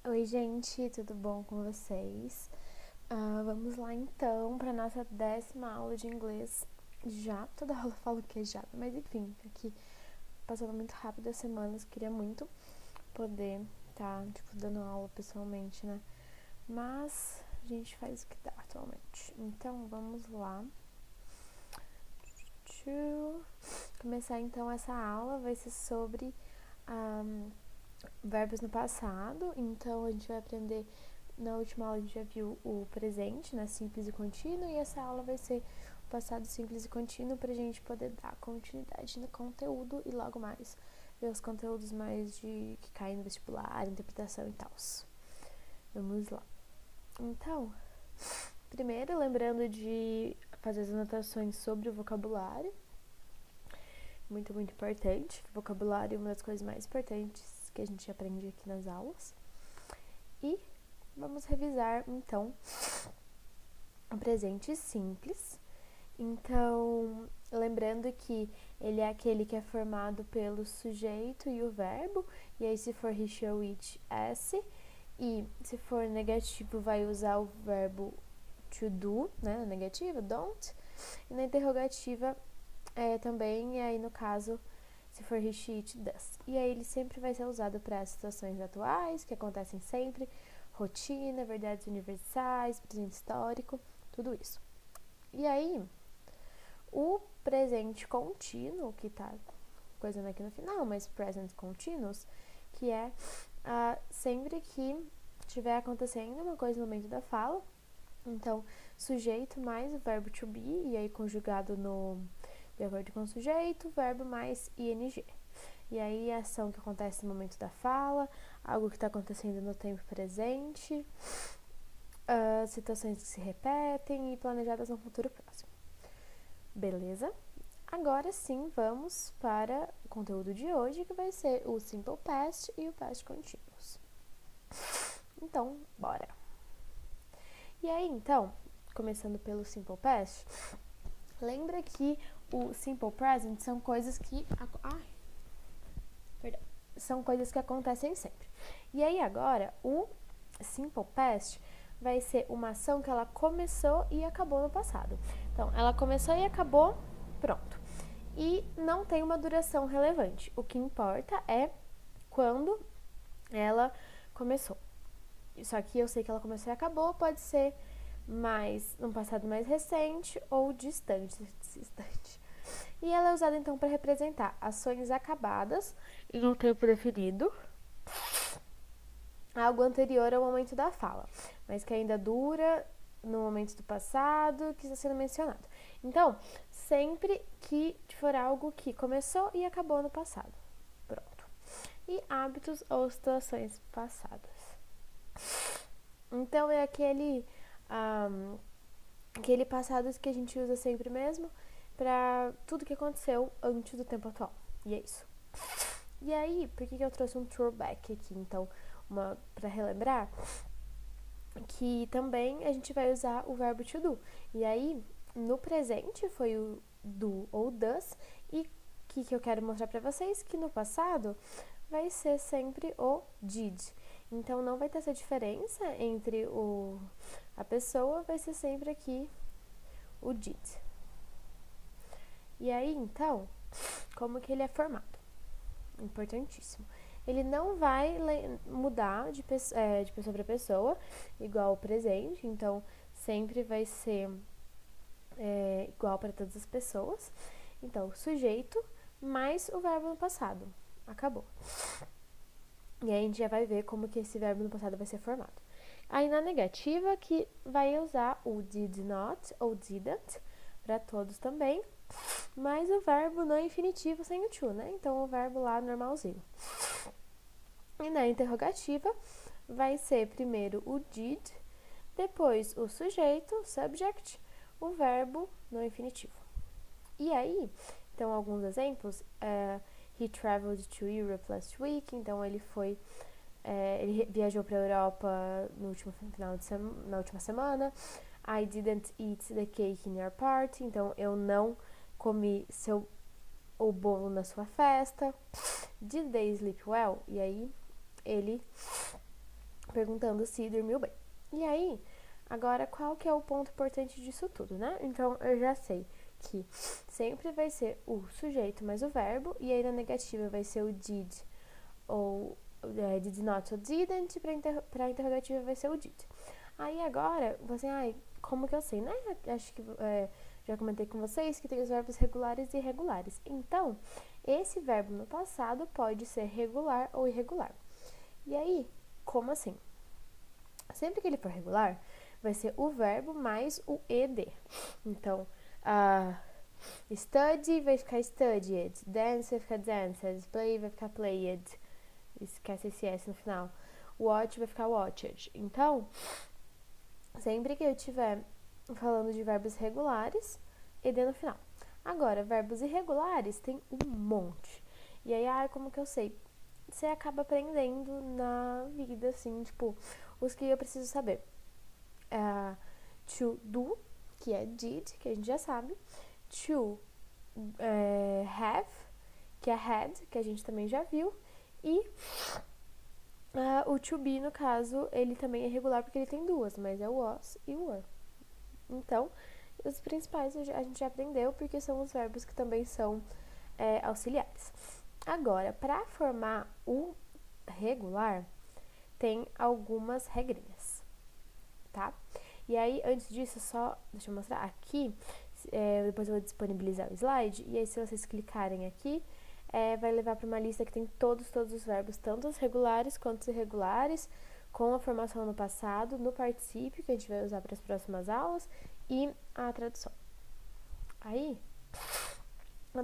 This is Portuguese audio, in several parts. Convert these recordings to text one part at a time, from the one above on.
Oi, gente, tudo bom com vocês? Vamos lá então para nossa 10ª aula de inglês. Já, toda aula eu falo que é já, mas enfim, aqui passando muito rápido as semanas, queria muito poder dando aula pessoalmente, né? Mas a gente faz o que dá atualmente. Então, vamos lá. Começar então essa aula, vai ser sobre verbos no passado. Então, a gente vai aprender. Na última aula a gente já viu o presente, né, simples e contínuo, e essa aula vai ser o passado simples e contínuo para a gente poder dar continuidade no conteúdo e logo mais ver os conteúdos mais que caem no vestibular, interpretação e tal. Vamos lá. Então, primeiro, lembrando de fazer as anotações sobre o vocabulário. Muito, muito importante. O vocabulário é uma das coisas mais importantes que a gente aprende aqui nas aulas. E vamos revisar, então, o presente simples. Então, lembrando que ele é aquele que é formado pelo sujeito e o verbo, e aí se for he, she, it, s, e se for negativo vai usar o verbo to do, né, na negativa, don't, e na interrogativa também, e aí no caso, se for he, she, it, does. E aí ele sempre vai ser usado para situações atuais, que acontecem sempre, rotina, verdades universais, presente histórico, tudo isso. E aí, o presente contínuo, que tá coisando aqui no final, mas present continuous, que é sempre que estiver acontecendo uma coisa no momento da fala, então, sujeito mais o verbo to be, e aí conjugado de acordo com o sujeito, verbo mais ing. E aí, a ação que acontece no momento da fala, algo que está acontecendo no tempo presente, situações que se repetem e planejadas no futuro próximo. Beleza? Agora sim, vamos para o conteúdo de hoje, que vai ser o Simple Past e o Past Continuous. Então, bora! E aí, então, começando pelo Simple Past, lembra que o Simple Present são coisas que... são coisas que acontecem sempre. E aí, agora, o Simple Past vai ser uma ação que ela começou e acabou no passado. Então, ela começou e acabou, pronto. E não tem uma duração relevante. O que importa é quando ela começou. Só que eu sei que ela começou e acabou, pode ser num passado mais recente ou distante. E ela é usada então para representar ações acabadas em um tempo definido, algo anterior ao momento da fala, mas que ainda dura no momento do passado que está sendo mencionado. Então, sempre que for algo que começou e acabou no passado. Pronto. E hábitos ou situações passadas. Então, é aquele passado que a gente usa sempre mesmo para tudo que aconteceu antes do tempo atual. E é isso. E aí, por que eu trouxe um throwback aqui? Então, para relembrar que também a gente vai usar o verbo to do. E aí, no presente foi o do ou does, e o que eu quero mostrar para vocês? Que no passado vai ser sempre o did. Então, não vai ter essa diferença entre a pessoa, vai ser sempre aqui o did. E aí, então, como que ele é formado? Importantíssimo. Ele não vai mudar de pessoa para pessoa, igual o presente, então sempre vai ser igual para todas as pessoas. Então, sujeito mais o verbo no passado. Acabou. E aí a gente já vai ver como que esse verbo no passado vai ser formado. Aí na negativa que vai usar o did not ou didn't para todos também, mas o verbo no infinitivo sem o to, né? Então o verbo lá normalzinho. E na interrogativa vai ser primeiro o did, depois o sujeito, subject, o verbo no infinitivo. E aí, então alguns exemplos, he traveled to Europe last week, então ele viajou para a Europa na última semana. I didn't eat the cake in your party, então eu não comi o bolo na sua festa. Did they sleep well? E aí ele perguntando se dormiu bem. E aí, agora qual que é o ponto importante disso tudo, né? Então, eu já sei que sempre vai ser o sujeito mais o verbo, e aí na negativa vai ser o did ou did not ou didn't, pra interrogativa vai ser o did. Aí agora, você, como que eu sei, né? Acho que já comentei com vocês que tem os verbos regulares e irregulares. Então, esse verbo no passado pode ser regular ou irregular. E aí, como assim? Sempre que ele for regular, vai ser o verbo mais o ed. Então, study vai ficar studied, dance vai ficar danced, play vai ficar played, esquece esse S no final. Watch vai ficar watched. Então, sempre que eu estiver falando de verbos regulares, ed no final. Agora, verbos irregulares tem um monte. E aí, como que eu sei? Você acaba aprendendo na vida, assim, tipo, os que eu preciso saber. To do, que é did, que a gente já sabe. To have, que é had, que a gente também já viu. E o to be, no caso, ele também é regular porque ele tem duas, mas é o was e o were. Então, os principais a gente já aprendeu porque são os verbos que também são auxiliares. Agora, para formar o regular, tem algumas regrinhas, tá? E aí, antes disso, deixa eu mostrar aqui, depois eu vou disponibilizar o slide, e aí se vocês clicarem aqui, vai levar para uma lista que tem todos os verbos, tanto os regulares quanto os irregulares, com a formação no passado, no particípio, que a gente vai usar para as próximas aulas, e a tradução. Aí,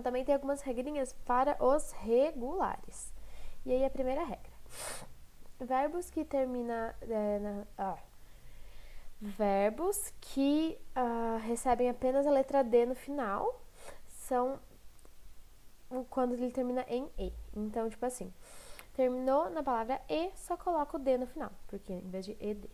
também tem algumas regrinhas para os regulares. E aí, a primeira regra. Verbos que terminam verbos que recebem apenas a letra D no final são quando ele termina em E. Então, tipo assim, terminou na palavra E, só coloca o D no final, porque em vez de ED.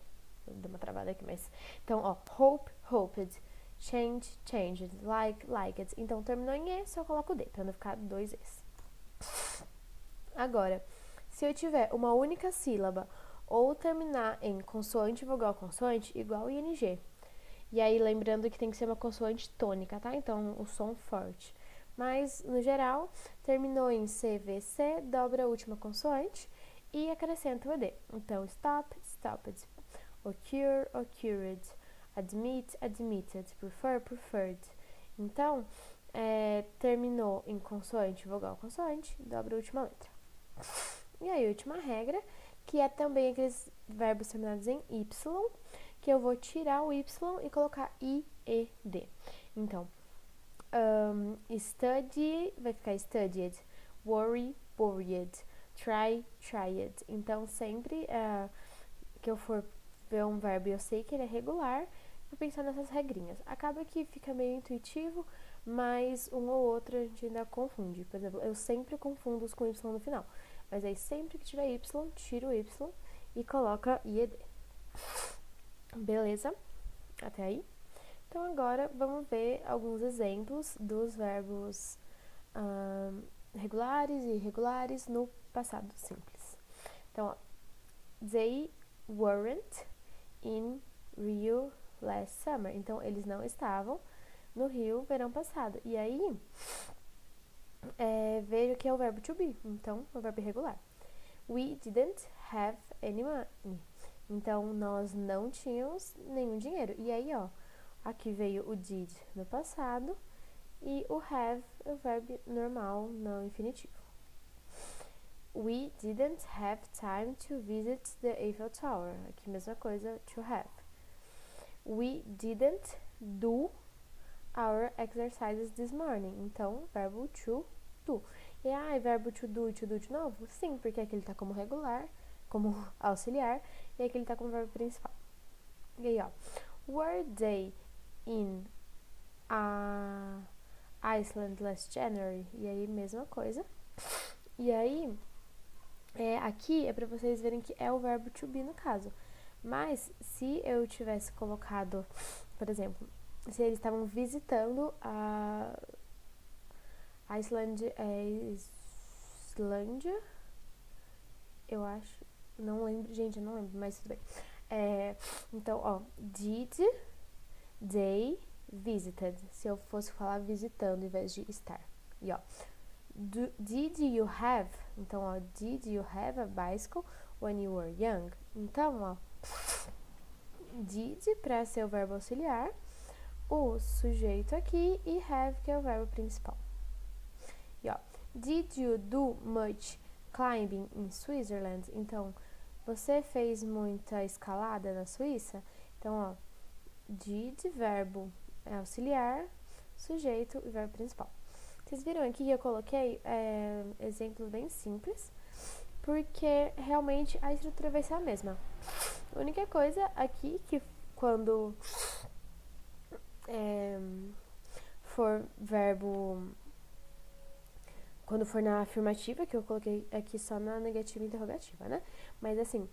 Deu uma travada aqui, mas... Então, hope, hoped, change, changed, like, liked. Então, terminou em E, só coloca o D, pra não ficar dois Es. Agora, se eu tiver uma única sílaba ou terminar em consoante, vogal, consoante, igual ING. E aí, lembrando que tem que ser uma consoante tônica, tá? Então, o som forte. Mas, no geral, terminou em CVC, dobra a última consoante e acrescenta o ED. Então, stop, stopped, occur, occurred, admit, admitted, prefer, preferred. Então, terminou em consoante, vogal, consoante, dobra a última letra. E aí, a última regra, que é também aqueles verbos terminados em Y, que eu vou tirar o Y e colocar IED. Então, study vai ficar studied, worry, worried, try, tried. Então, sempre que eu for ver um verbo e eu sei que ele é regular, vou pensar nessas regrinhas. Acaba que fica meio intuitivo, mas um ou outro a gente ainda confunde. Por exemplo, eu sempre confundo os com Y no final. Mas aí, sempre que tiver Y, tira o Y e coloca IED. Beleza? Até aí? Então, agora, vamos ver alguns exemplos dos verbos regulares e irregulares no passado simples. Então, they weren't in Rio last summer. Então, eles não estavam no Rio verão passado. E aí, vejo que é o verbo to be. Então, é o verbo irregular. We didn't have any money. Então, nós não tínhamos nenhum dinheiro. E aí, aqui veio o did no passado e o have, o verbo normal, não infinitivo. We didn't have time to visit the Eiffel Tower. Aqui, mesma coisa, to have. We didn't do our exercises this morning. Então, verbo to do. E verbo to do de novo? Sim, porque aqui ele tá como regular, como auxiliar, e aqui ele tá como verbo principal. E aí, were they in Iceland last January? E aí, mesma coisa. E aí, aqui é pra vocês verem que é o verbo to be no caso. Mas, se eu tivesse colocado, por exemplo, se eles estavam visitando a Islândia, eu acho. Não lembro, gente, eu não lembro, mas tudo bem. Então, ó, did they visited? Se eu fosse falar visitando em vez de estar. E ó, did you have? Então, ó, did you have a bicycle when you were young? Então, ó, did para ser o verbo auxiliar, o sujeito aqui e have que é o verbo principal. E ó, did you do much climbing in Switzerland? Então, você fez muita escalada na Suíça? Então, ó, did, verbo auxiliar, sujeito e verbo principal. Vocês viram aqui que eu coloquei exemplos bem simples, porque realmente a estrutura vai ser a mesma. A única coisa aqui que quando for verbo, quando for na afirmativa, que eu coloquei aqui só na negativa e interrogativa, né? Mas assim,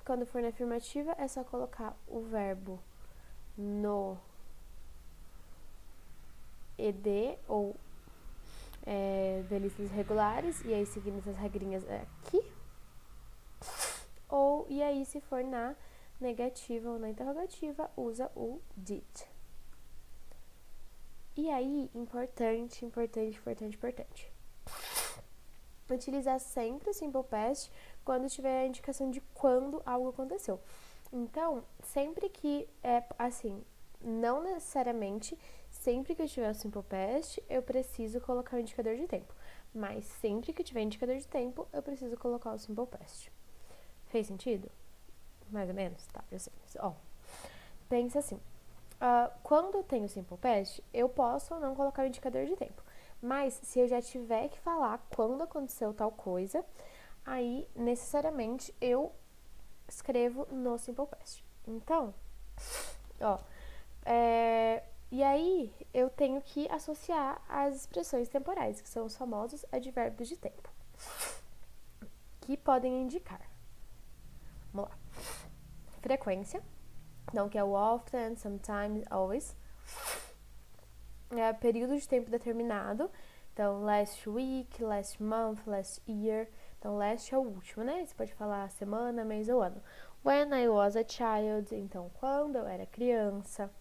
quando for na afirmativa é só colocar o verbo no ed ou velhices regulares, e aí seguindo essas regrinhas aqui. E aí, se for na negativa ou na interrogativa, usa o did. E aí, importante. Utilizar sempre o simple past quando tiver a indicação de quando algo aconteceu. Então, sempre que não necessariamente, sempre que eu tiver o simple past, eu preciso colocar o indicador de tempo. Mas sempre que tiver indicador de tempo, eu preciso colocar o simple past. Fez sentido? Mais ou menos? Tá, eu sei. Ó, pensa assim. Quando eu tenho simple past, eu posso ou não colocar o indicador de tempo. Mas se eu já tiver que falar quando aconteceu tal coisa, aí necessariamente eu escrevo no simple past. Então, ó, e aí eu tenho que associar as expressões temporais, que são os famosos advérbios de tempo, que podem indicar. Vamos lá. Frequência, então que é o often, sometimes, always. Período de tempo determinado, então last week, last month, last year. Então last é o último, né? Você pode falar semana, mês ou ano. When I was a child, então quando eu era criança.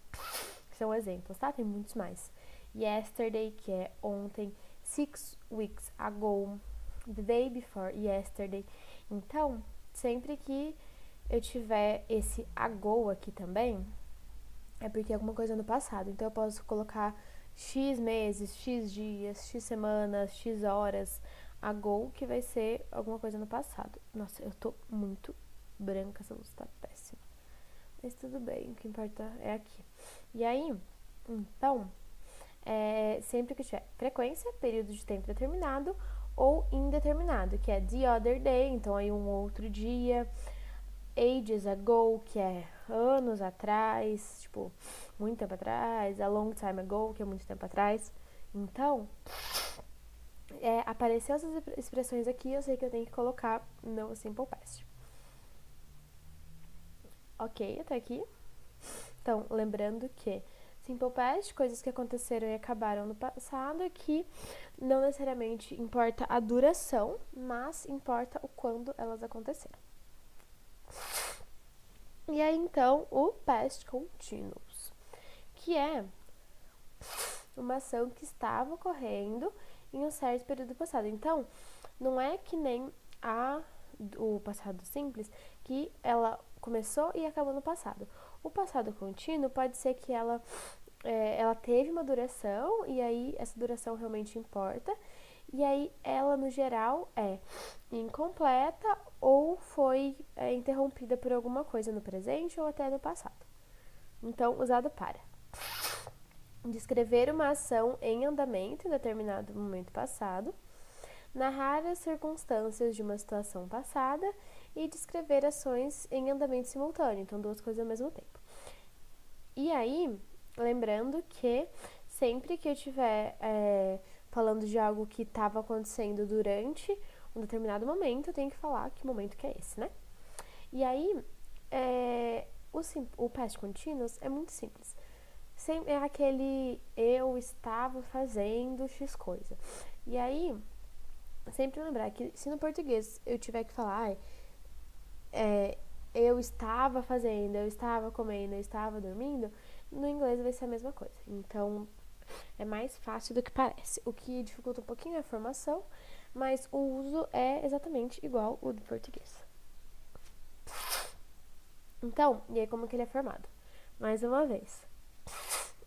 São exemplos, tá? Tem muitos mais. Yesterday, que é ontem. 6 weeks ago. The day before yesterday. Então, sempre que eu tiver esse ago aqui também, é porque é alguma coisa no passado. Então, eu posso colocar X meses, X dias, X semanas, X horas ago, que vai ser alguma coisa no passado. Nossa, eu tô muito branca, essa luz tá péssima. Mas tudo bem, o que importa é aqui. E aí, então, sempre que tiver frequência, período de tempo determinado ou indeterminado, que é the other day, então aí um outro dia. Ages ago, que é anos atrás, tipo, muito tempo atrás. A long time ago, que é muito tempo atrás. Então, apareceu essas expressões aqui, eu sei que eu tenho que colocar no simple past. Ok, até aqui. Então, lembrando que simple past, coisas que aconteceram e acabaram no passado, que não necessariamente importa a duração, mas importa o quando elas aconteceram. E aí, então, o past continuous, que é uma ação que estava ocorrendo em um certo período passado. Então, não é que nem o passado simples, que ela começou e acabou no passado. O passado contínuo pode ser que ela teve uma duração, e aí essa duração realmente importa, e aí ela, no geral, é incompleta ou foi interrompida por alguma coisa no presente ou até no passado. Então, usado para descrever uma ação em andamento em determinado momento passado, narrar as circunstâncias de uma situação passada e descrever ações em andamento simultâneo, então duas coisas ao mesmo tempo. E aí, lembrando que sempre que eu estiver falando de algo que estava acontecendo durante um determinado momento, eu tenho que falar que momento que é esse, né? E aí, o past continuous é muito simples. É aquele eu estava fazendo X coisa. E aí, sempre lembrar que se no português eu tiver que falar eu estava fazendo, eu estava comendo, eu estava dormindo, no inglês vai ser a mesma coisa. Então, é mais fácil do que parece. O que dificulta um pouquinho é a formação, mas o uso é exatamente igual o do português. Então, e aí como que ele é formado? Mais uma vez,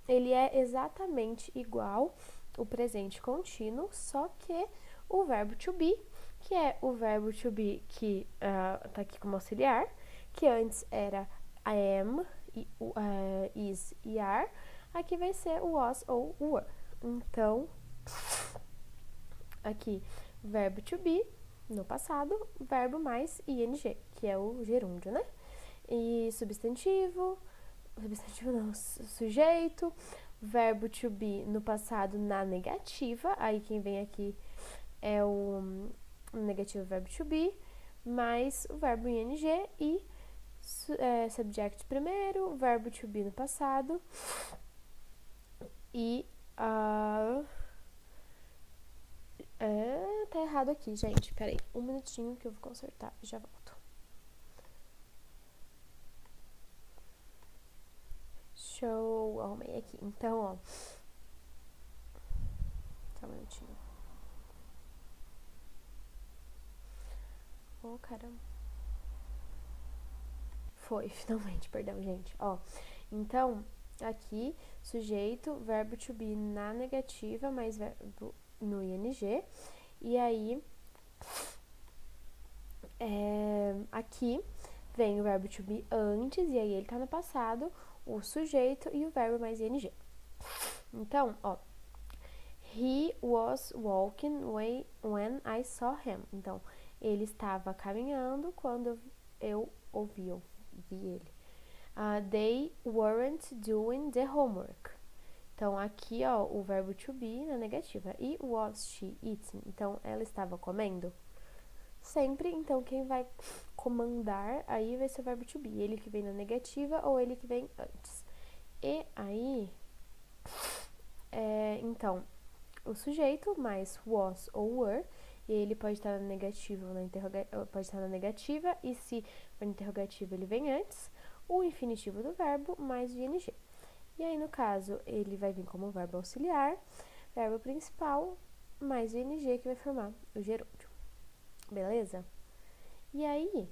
ele é exatamente igual o presente contínuo, só que o verbo to be, que é o verbo to be que tá aqui como auxiliar, que antes era I am, is e are, aqui vai ser o was ou o were. Então, aqui, verbo to be, no passado, verbo mais ing, que é o gerúndio, né? E substantivo não, sujeito, verbo to be no passado na negativa, aí quem vem aqui é o negativo verbo to be, mais o verbo ing e subject primeiro, verbo to be no passado e tá errado aqui, gente, peraí, um minutinho que eu vou consertar e já volto. Show, arrumei aqui. Então, ó. Só um minutinho. Oh, caramba. Foi, finalmente, perdão, gente. Ó, então, aqui, sujeito, verbo to be na negativa, mais verbo no ing. E aí, aqui vem o verbo to be antes, e aí ele tá no passado, o sujeito e o verbo mais ing. Então, ó. He was walking when I saw him. Então, ele estava caminhando quando eu vi ele. They weren't doing the homework. Então, aqui, ó, o verbo to be na negativa. E was she eating? Então, ela estava comendo? Sempre, então, quem vai comandar aí vai ser o verbo to be. Ele que vem na negativa ou ele que vem antes. E aí, então, o sujeito mais was ou were, e ele pode estar na negativa ou pode estar na negativa, e se for interrogativa ele vem antes, o infinitivo do verbo mais o ing. E aí, no caso, ele vai vir como verbo auxiliar, verbo principal, mais o ing que vai formar o gerúndio. Beleza? E aí,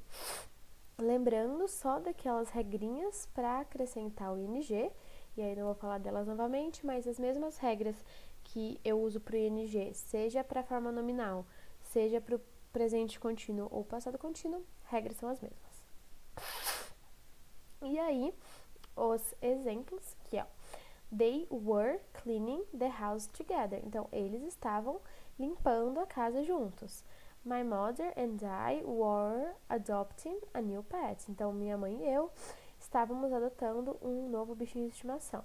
lembrando só daquelas regrinhas para acrescentar o ing, e aí não vou falar delas novamente, mas as mesmas regras que eu uso para o ing, seja para a forma nominal, seja para o presente contínuo ou passado contínuo, regras são as mesmas. E aí, os exemplos, que ó, they were cleaning the house together. Então, eles estavam limpando a casa juntos. My mother and I were adopting a new pet. Então, minha mãe e eu estávamos adotando um novo bichinho de estimação.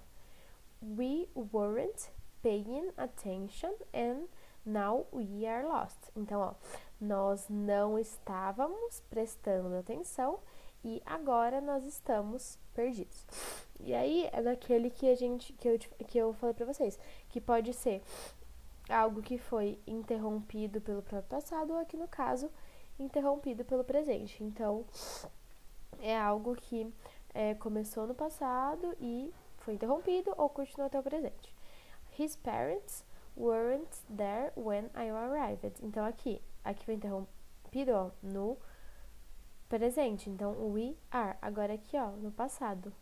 We weren't paying attention and now we are lost. Então, ó, nós não estávamos prestando atenção e agora nós estamos perdidos. E aí é daquele que eu falei pra vocês, que pode ser algo que foi interrompido pelo próprio passado ou aqui no caso interrompido pelo presente. Então é algo que começou no passado e foi interrompido ou continuou até o presente. His parents weren't there when I arrived. Então aqui foi interrompido, ó, no presente. Então we are. Agora aqui, ó, no passado,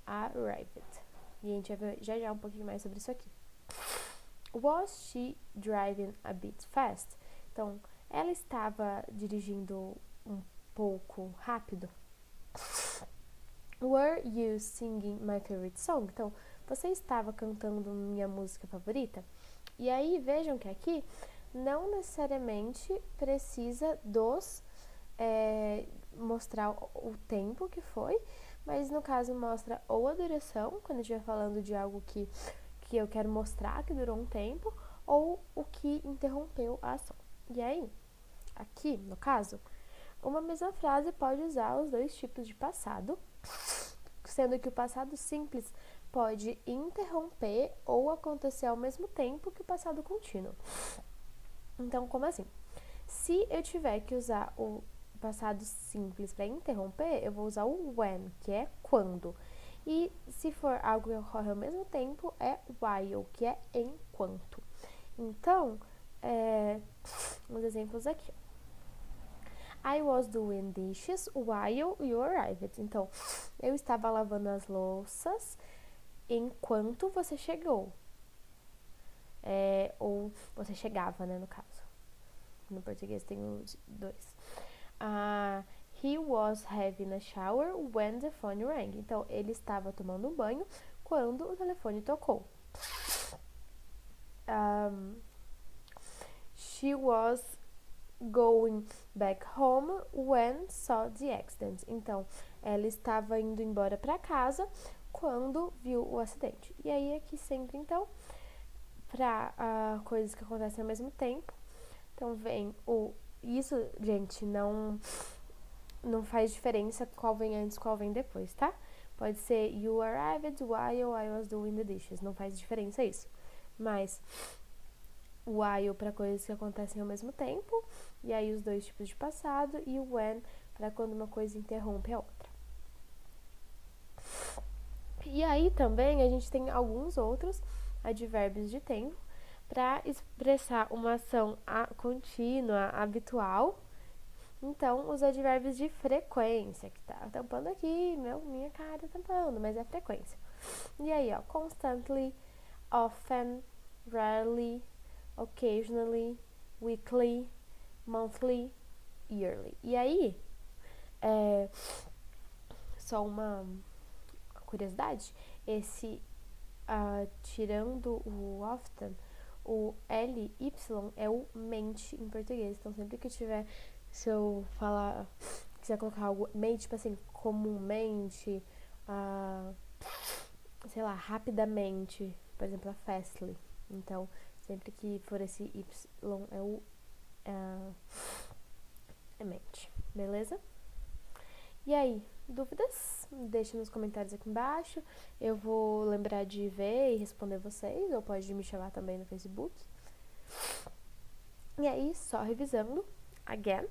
arrived. E a gente vai ver já um pouquinho mais sobre isso aqui. Was she driving a bit fast? Então, ela estava dirigindo um pouco rápido. Were you singing my favorite song? Então, você estava cantando minha música favorita? E aí, vejam que aqui não necessariamente precisa mostrar o tempo que foi, mas no caso mostra ou a duração, quando a gente estiver falando de algo que eu quero mostrar que durou um tempo, ou o que interrompeu a ação. E aí, aqui, no caso, uma mesma frase pode usar os dois tipos de passado, sendo que o passado simples pode interromper ou acontecer ao mesmo tempo que o passado contínuo. Então, como assim? Se eu tiver que usar o passado simples para interromper, eu vou usar o when, que é quando. E se for algo que ocorre ao mesmo tempo, é while, que é enquanto. Então, uns exemplos aqui. I was doing dishes while you arrived. Então, eu estava lavando as louças enquanto você chegou. Ou você chegava, né, no caso. No português tem os dois. He was having a shower when the phone rang. Então, ele estava tomando um banho quando o telefone tocou. She was going back home when saw the accident. Então, ela estava indo embora para casa quando viu o acidente. E aí, aqui sempre, então, para coisas que acontecem ao mesmo tempo. Então, vem o... Isso, gente, não faz diferença qual vem antes, qual vem depois, tá? Pode ser you arrived while I was doing the dishes. Não faz diferença isso. Mas while para coisas que acontecem ao mesmo tempo, e aí os dois tipos de passado, e o when para quando uma coisa interrompe a outra. E aí também a gente tem alguns outros advérbios de tempo para expressar uma ação contínua, habitual. Então, os advérbios de frequência, que tá tampando aqui, minha cara tampando, mas é frequência. E aí, ó, constantly, often, rarely, occasionally, weekly, monthly, yearly. E aí, só uma curiosidade, esse, tirando o often, o ly é o mente em português. Então, sempre que tiver, se eu falar, quiser colocar algo mente, tipo assim, comumente, sei lá, rapidamente, por exemplo, a fastly. Então, sempre que for esse y, é mente, beleza? E aí, dúvidas? Deixa nos comentários aqui embaixo. Eu vou lembrar de ver e responder vocês, ou pode me chamar também no Facebook. E aí, só revisando, again.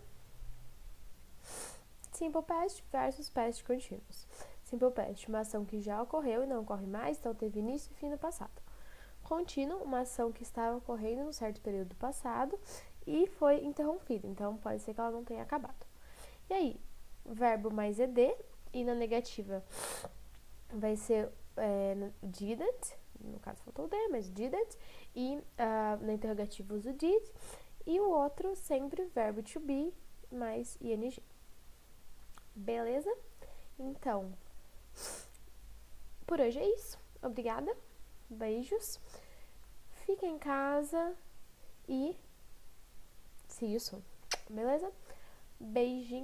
Simple past versus past continuous. Simple past, uma ação que já ocorreu e não ocorre mais, então teve início e fim no passado. Contínuo, uma ação que estava ocorrendo num certo período do passado e foi interrompida, então pode ser que ela não tenha acabado. E aí, verbo mais ed, e na negativa vai ser didn't, no caso faltou o D, mas didn't, e na interrogativa uso did, e o outro sempre verbo to be mais ing. Beleza? Então, por hoje é isso. Obrigada, beijos, fiquem em casa e see you soon. Beleza? Beijinho.